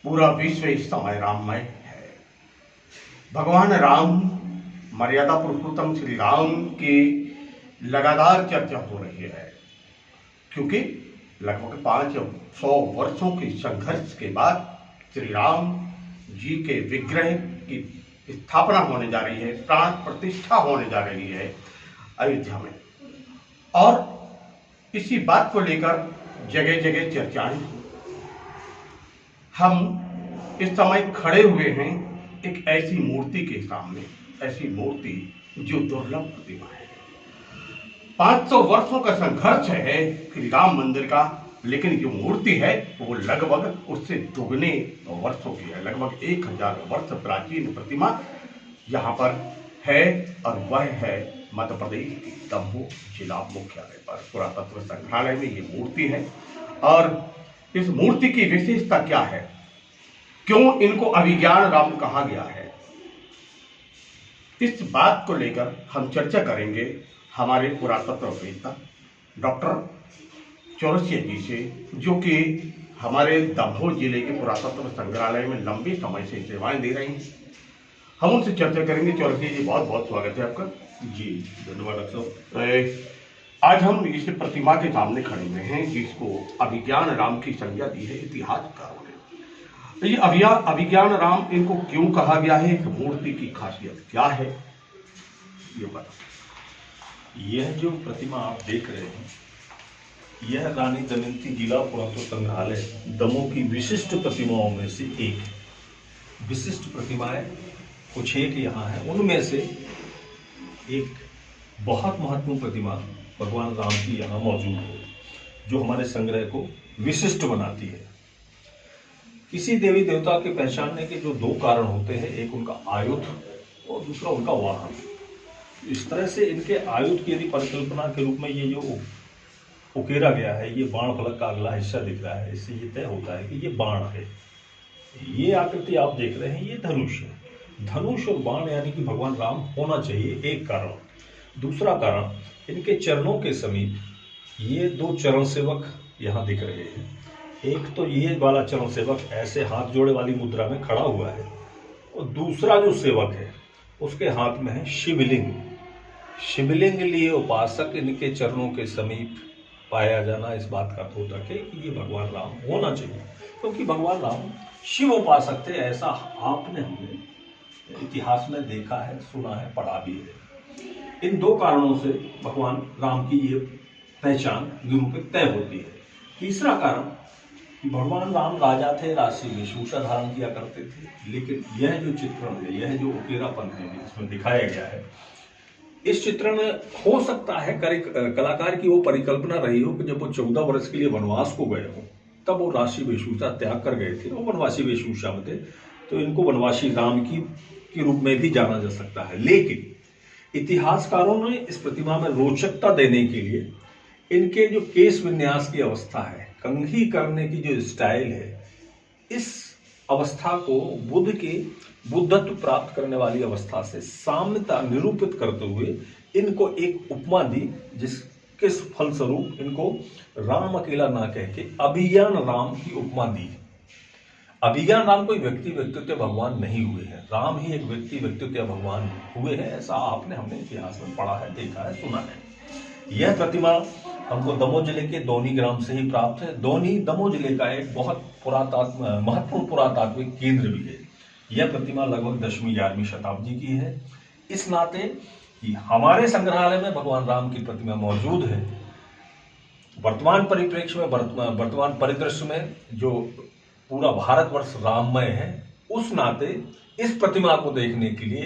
पूरा विश्व इस समय राममय है। भगवान राम, मर्यादा पुरुषोत्तम श्री राम की लगातार चर्चा हो रही है, क्योंकि लगभग 500 वर्षों के संघर्ष के बाद श्री राम जी के विग्रह की स्थापना होने जा रही है, प्राण प्रतिष्ठा होने जा रही है अयोध्या में। और इसी बात को लेकर जगह जगह चर्चाएं। हम इस समय खड़े हुए हैं एक ऐसी मूर्ति के सामने, ऐसी मूर्ति जो दुर्लभ प्रतिमा है। 500 वर्षों का संघर्ष है श्री राम मंदिर का, लेकिन जो मूर्ति है वो लगभग उससे दुगने वर्षों की है। लगभग 1000 वर्ष प्राचीन प्रतिमा यहाँ पर है, और वह है मध्य प्रदेश के दमोह जिला मुख्यालय पर पुरातत्व संग्रहालय में ये मूर्ति है। और इस मूर्ति की विशेषता क्या है, क्यों इनको अभिज्ञान राम कहा गया है, इस बात को लेकर हम चर्चा करेंगे हमारे पुरातत्ववेत्ता डॉक्टर चौरसिया जी से, जो कि हमारे दमोह जिले के पुरातत्व संग्रहालय में लंबे समय से सेवाएं दे रही हैं। हम उनसे चर्चा करेंगे। चौरसिया जी, बहुत बहुत स्वागत है आपका। जी धन्यवाद डॉक्टर। आज हम इस प्रतिमा के सामने खड़े हुए हैं जिसको अभिज्ञान राम की संज्ञा दी है इतिहासकारों ने। ये अभिज्ञान राम, इनको क्यों कहा गया है, इस मूर्ति की खासियत क्या है, ये बताओ। यह जो प्रतिमा आप देख रहे हैं, यह रानी दमयंती जिला पुरातत्व संग्रहालय दमोह की विशिष्ट प्रतिमाओं में से एक है। विशिष्ट प्रतिमाएं कुछ एक यहाँ है, उनमें से एक बहुत महत्वपूर्ण प्रतिमा भगवान राम की यहाँ मौजूद है, जो हमारे संग्रह को विशिष्ट बनाती है। किसी देवी देवता के पहचानने के जो दो कारण होते हैं, एक उनका आयुध और दूसरा उनका वाहन। इस तरह से इनके आयुध की यदि परिकल्पना के रूप में ये जो उकेरा गया है, ये बाण फलक का अगला हिस्सा दिख रहा है, इससे ये तय होता है कि ये बाण है। ये आकृति आप देख रहे हैं, ये धनुष है। धनुष और बाण यानी कि भगवान राम होना चाहिए, एक कारण। दूसरा कारण, इनके चरणों के समीप ये दो चरण सेवक यहाँ दिख रहे हैं। एक तो ये वाला चरण सेवक ऐसे हाथ जोड़े वाली मुद्रा में खड़ा हुआ है, और दूसरा जो सेवक है उसके हाथ में है शिवलिंग। शिवलिंग लिए उपासक इनके चरणों के समीप पाया जाना इस बात का अर्थ रखे कि ये भगवान राम होना चाहिए, क्योंकि भगवान राम शिव उपासक थे। ऐसा आपने हमने इतिहास में देखा है, सुना है, पढ़ा भी है। इन दो कारणों से भगवान राम की ये पहचान निरूपित तय होती है। तीसरा कारण कि भगवान राम राजा थे, राजसी वेशभूषा धारण किया करते थे, लेकिन यह जो चित्रण है, यह जो उकेरापन है इसमें दिखाया गया है, इस चित्रण में हो सकता है कलाकार की वो परिकल्पना रही हो कि जब वो 14 वर्ष के लिए वनवास को गए हो, तब वो राजसी वेशभूषा त्याग कर गए थे, वो वनवासी वेशभूषा में थे, तो इनको वनवासी राम के रूप में भी जाना जा सकता है। लेकिन इतिहासकारों ने इस प्रतिमा में रोचकता देने के लिए इनके जो केश विन्यास की अवस्था है, कंघी करने की जो स्टाइल है, इस अवस्था को बुद्धत्व प्राप्त करने वाली अवस्था से साम्यता निरूपित करते हुए इनको एक उपमा दी, जिसके फलस्वरूप इनको राम अकेला ना कह के अभिज्ञान राम की उपमा दी। अभिज्ञान राम कोई व्यक्ति व्यक्तित्व भगवान नहीं हुए हैं, राम ही एक व्यक्ति व्यक्तित्व भगवान हुए हैं। ऐसा आपने हमने इतिहास में पढ़ा है, देखा है, सुना है। यह प्रतिमा हमको दमोह जिले के दोनी ग्राम से ही प्राप्त है। दोनी दमोह जिले का एक बहुत महत्वपूर्ण पुरातात्विक केंद्र भी है। यह प्रतिमा लगभग 10वीं 11वीं शताब्दी की है। इस नाते कि हमारे संग्रहालय में भगवान राम की प्रतिमा मौजूद है, वर्तमान परिप्रेक्ष्य में, वर्तमान परिदृश्य में जो पूरा भारतवर्ष राममय है, उस नाते इस प्रतिमा को देखने के लिए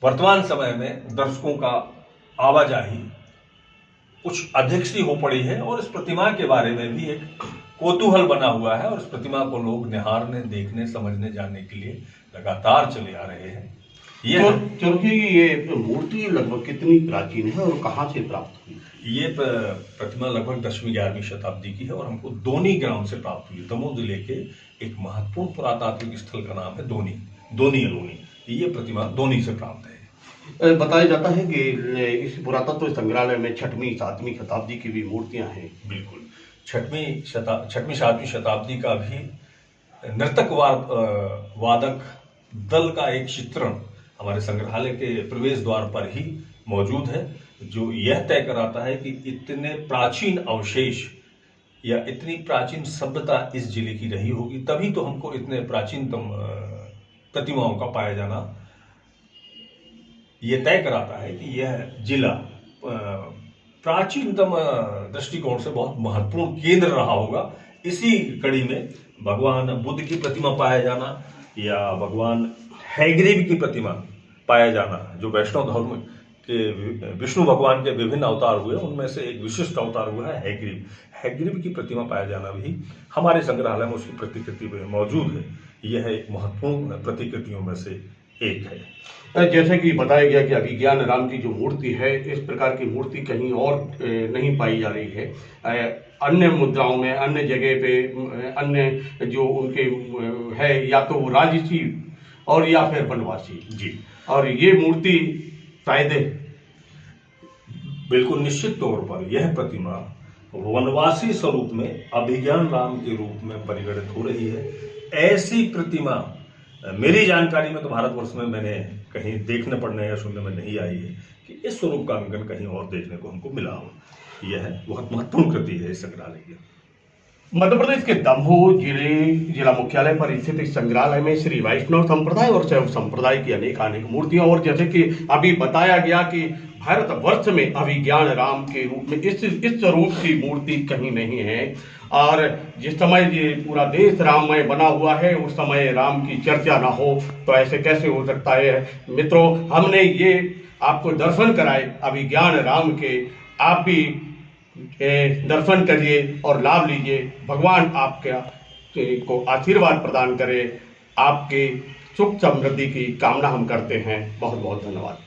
वर्तमान समय में दर्शकों का आवाजाही कुछ अधिक सी हो पड़ी है, और इस प्रतिमा के बारे में भी एक कौतूहल बना हुआ है, और इस प्रतिमा को लोग निहारने, देखने, समझने, जानने के लिए लगातार चले आ रहे हैं। ये मूर्ति लगभग कितनी प्राचीन है और कहाँ से प्राप्त हुई? ये प्रतिमा लगभग 10वीं 11वीं शताब्दी की है, और हमको दोनी ग्राम से प्राप्त हुई। दमोह जिले के एक महत्वपूर्ण पुरातात्विक स्थल का नाम है दोनी अलोनी। ये प्रतिमा दोनी से प्राप्त है। बताया जाता है कि इस पुरातत्व संग्रहालय में 6वीं 7वीं शताब्दी की भी मूर्तियां हैं। बिल्कुल, 6वीं 7वीं शताब्दी का भी नर्तक वादक दल का एक चित्रण हमारे संग्रहालय के प्रवेश द्वार पर ही मौजूद है, जो यह तय कराता है कि इतने प्राचीन अवशेष या इतनी प्राचीन सभ्यता इस जिले की रही होगी, तभी तो हमको इतने प्राचीनतम प्रतिमाओं का पाया जाना यह तय कराता है कि यह जिला प्राचीनतम दृष्टिकोण से बहुत महत्वपूर्ण केंद्र रहा होगा। इसी कड़ी में भगवान बुद्ध की प्रतिमा पाया जाना या भगवान हैग्रीव की प्रतिमा पाया जाना, जो वैष्णव धर्म के विष्णु भगवान के विभिन्न अवतार हुए उनमें से एक विशिष्ट अवतार हुआ है हैग्रीव। हैग्रीव की प्रतिमा पाया जाना भी हमारे संग्रहालय में उसकी प्रतिकृति में मौजूद है। यह एक महत्वपूर्ण प्रतिकृतियों में से एक है। जैसे कि बताया गया कि अभिज्ञान राम की जो मूर्ति है, इस प्रकार की मूर्ति कहीं और नहीं पाई जा रही है। अन्य मुद्राओं में, अन्य जगह पे, अन्य जो उनके है, या तो वो राजसी और या फिर वनवासी जी, और ये मूर्ति शायद बिल्कुल निश्चित तौर पर यह प्रतिमा वनवासी स्वरूप में अभिज्ञान राम के रूप में परिगणित हो रही है। ऐसी प्रतिमा मेरी जानकारी में तो भारतवर्ष में मैंने कहीं देखने पढ़ने या सुनने में नहीं आई है कि इस स्वरूप का अंकन कहीं और देखने को हमको मिला हो। यह बहुत महत्वपूर्ण कृति है इस संग्रहालय की। मध्य प्रदेश के दमोह जिला मुख्यालय पर स्थित इस संग्रहालय में श्री वैष्णव संप्रदाय और शैव संप्रदाय की अनेक मूर्तियां, और जैसे कि अभी बताया गया कि भारतवर्ष में अभिज्ञान राम के रूप में इस स्वरूप की मूर्ति कहीं नहीं है। और जिस समय ये पूरा देश राममय बना हुआ है, उस समय राम की चर्चा ना हो तो ऐसे कैसे हो सकता है। मित्रों, हमने ये आपको दर्शन कराए अभिज्ञान राम के, आप भी दर्शन करिए और लाभ लीजिए। भगवान आपका को आशीर्वाद प्रदान करे, आपके सुख समृद्धि की कामना हम करते हैं। बहुत बहुत धन्यवाद।